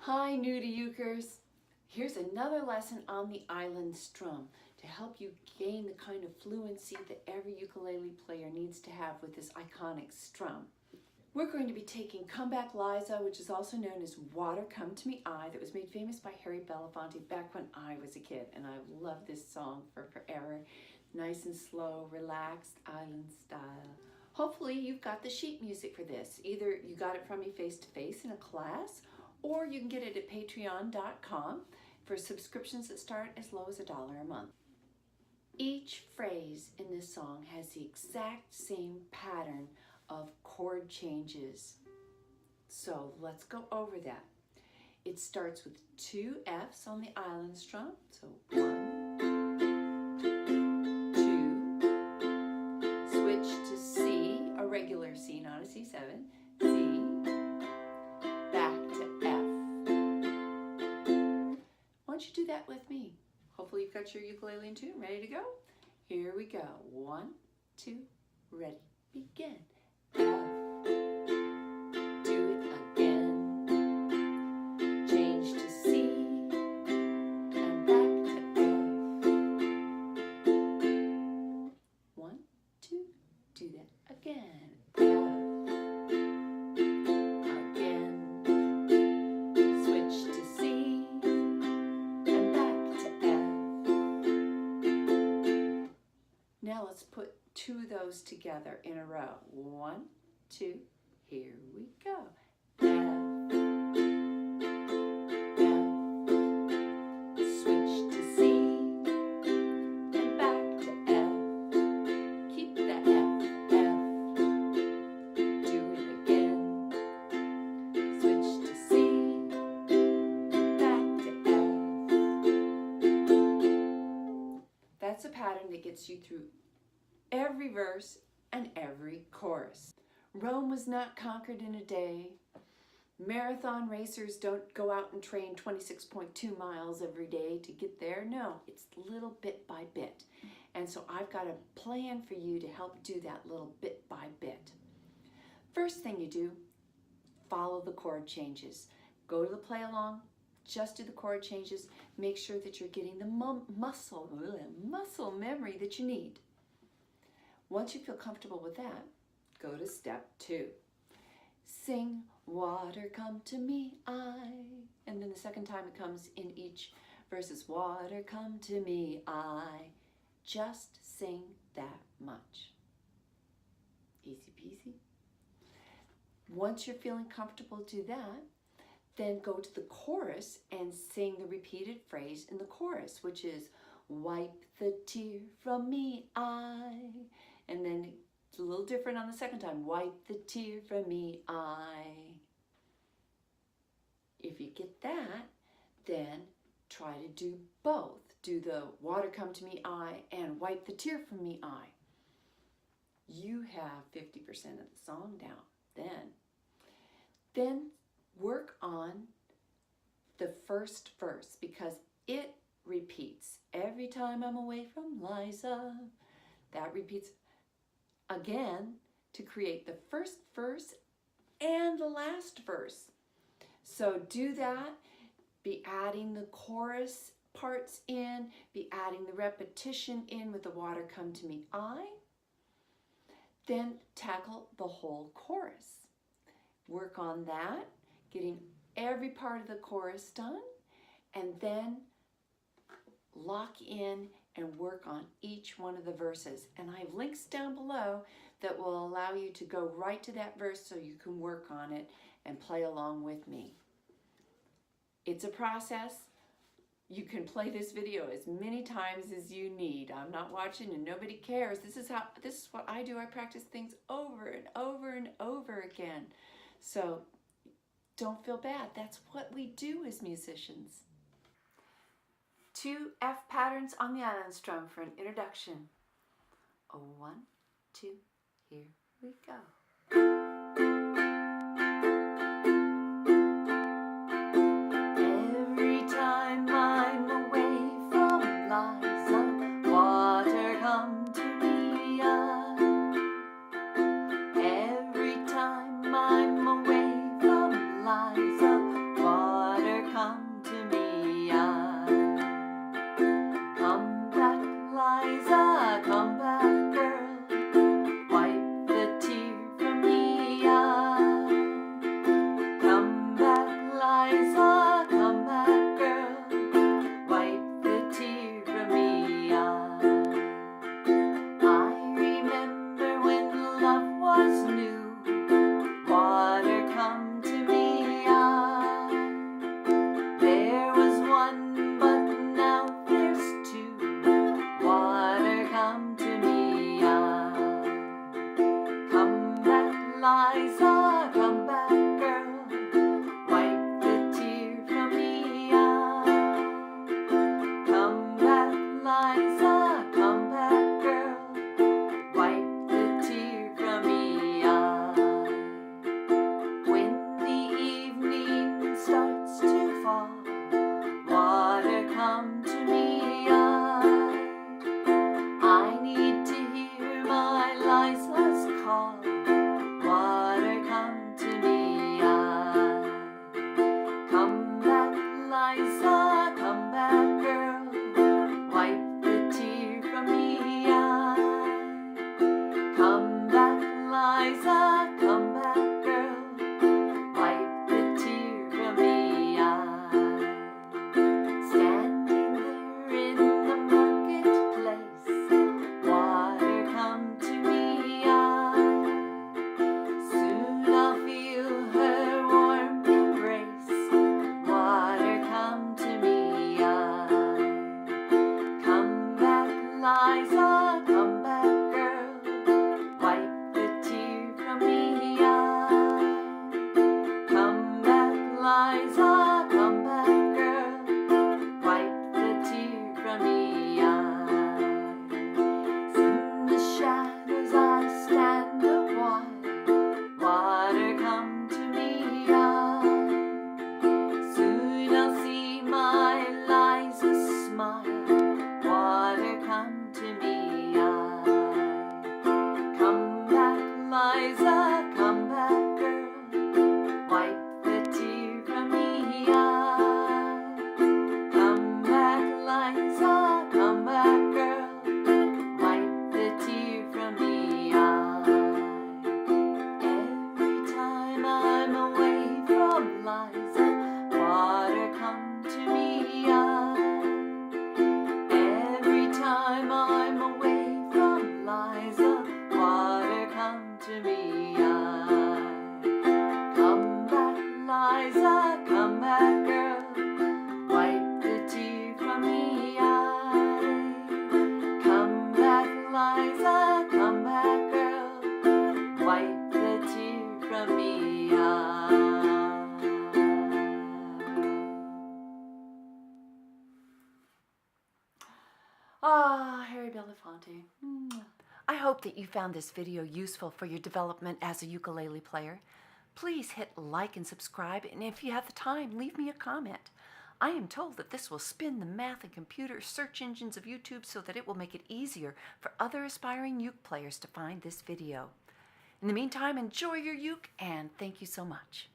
Hi, new to ukers. Here's another lesson on the Island Strum to help you gain the kind of fluency that every ukulele player needs to have with this iconic strum. We're going to be taking Come Back LIZA, which is also known as Water Come to Me I, that was made famous by Harry Belafonte back when I was a kid, and I've loved this song for forever. Nice and slow, relaxed, island style. Hopefully you've got the sheet music for this. Either you got it from me face-to-face in a class, or you can get it at patreon.com for subscriptions that start as low as $1 a month. Each phrase in this song has the exact same pattern of chord changes. So let's go over that. It starts with 2 F's on the Island Strum. So 1, 2, switch to C, a regular C, not a C7, C, back to F. Why don't you do that with me? Hopefully you've got your ukulele in tune, ready to go? Here we go. 1, 2, ready, begin. F, do it again, change to C, and back to F. 1, 2, do that again. F, again, switch to C, and back to F. Now let's put 2 of those together in a row. 1, 2, here we go. F, F, switch to C, and back to F. Keep that F, F. Do it again. Switch to C, back to F. That's a pattern that gets you through every verse and every chorus. Rome was not conquered in a day. Marathon racers don't go out and train 26.2 miles every day to get there. No, it's little bit by bit. And so I've got a plan for you to help do that little bit by bit. First thing you do, follow the chord changes. Go to the play along, just do the chord changes. Make sure that you're getting the muscle memory that you need. Once you feel comfortable with that, go to step 2. Sing, water come to me, I. And then the second time it comes in each verse is water come to me, I. Just sing that much. Easy peasy. Once you're feeling comfortable, do that. Then go to the chorus and sing the repeated phrase in the chorus, which is wipe the tear from me, I. And then it's a little different on the second time. Wipe the tear from me, I. If you get that, then try to do both. Do the water come to me, I, and wipe the tear from me, I. You have 50% of the song down then. Work on the first verse because it repeats. Every time I'm away from LIZA, that repeats again to create the first verse and the last verse. So do that, be adding the chorus parts in, be adding the repetition in with the water come to me, I. Then tackle the whole chorus. Work on that, getting every part of the chorus done, and then lock in and work on each one of the verses. And I have links down below that will allow you to go right to that verse so you can work on it and play along with me. It's a process. You can play this video as many times as you need. I'm not watching and nobody cares. This is what I do. I practice things over and over and over again. So don't feel bad. That's what we do as musicians. 2 F patterns on the Island Strum for an introduction. 1, 2, here we go. Every time I'm away from LIZA, water come to me, Every time I'm away from LIZA, water come back, girl. Wipe the tear from me eye. Come back, Liza, come back, girl. Wipe the tear from me eye. When the evening starts to fall, water come to me eye. I need to hear my Liza's call. Water come to me eye. Come back, Liza, come back, girl. Wipe the tear from me eye. Come back, Liza, come back, girl. Wipe the tear from me eye. Standing there in the marketplace, water come to me eye. Soon I'll feel her warm embrace. Water come to me eye. Come back, Liza, come back, girl. Wipe the tear from me eye. Come back, Liza, come back, girl. Wipe the tear from me eye. In the shadows I stand a while. Water come to me eye. Soon I'll see my Liza smile. Water come to me eye. Come back, Liza, come back, girl. Wipe the tear from me eye. Come back, Liza, come back, girl. Wipe the tear from me eye. Every time I'm away from Liza, water come to me eye. Every time I'm away from Liza, water come to me eye. Come back, Liza, come back, girl. Wipe the tear from me eye. Come back, Liza, come back, girl. Wipe the tear from me eye. Ah, Harry Belafonte. I hope that you found this video useful for your development as a ukulele player. Please hit like and subscribe, and if you have the time, leave me a comment. I am told that this will spin the math and computer search engines of YouTube so that it will make it easier for other aspiring uke players to find this video. In the meantime, enjoy your uke, and thank you so much.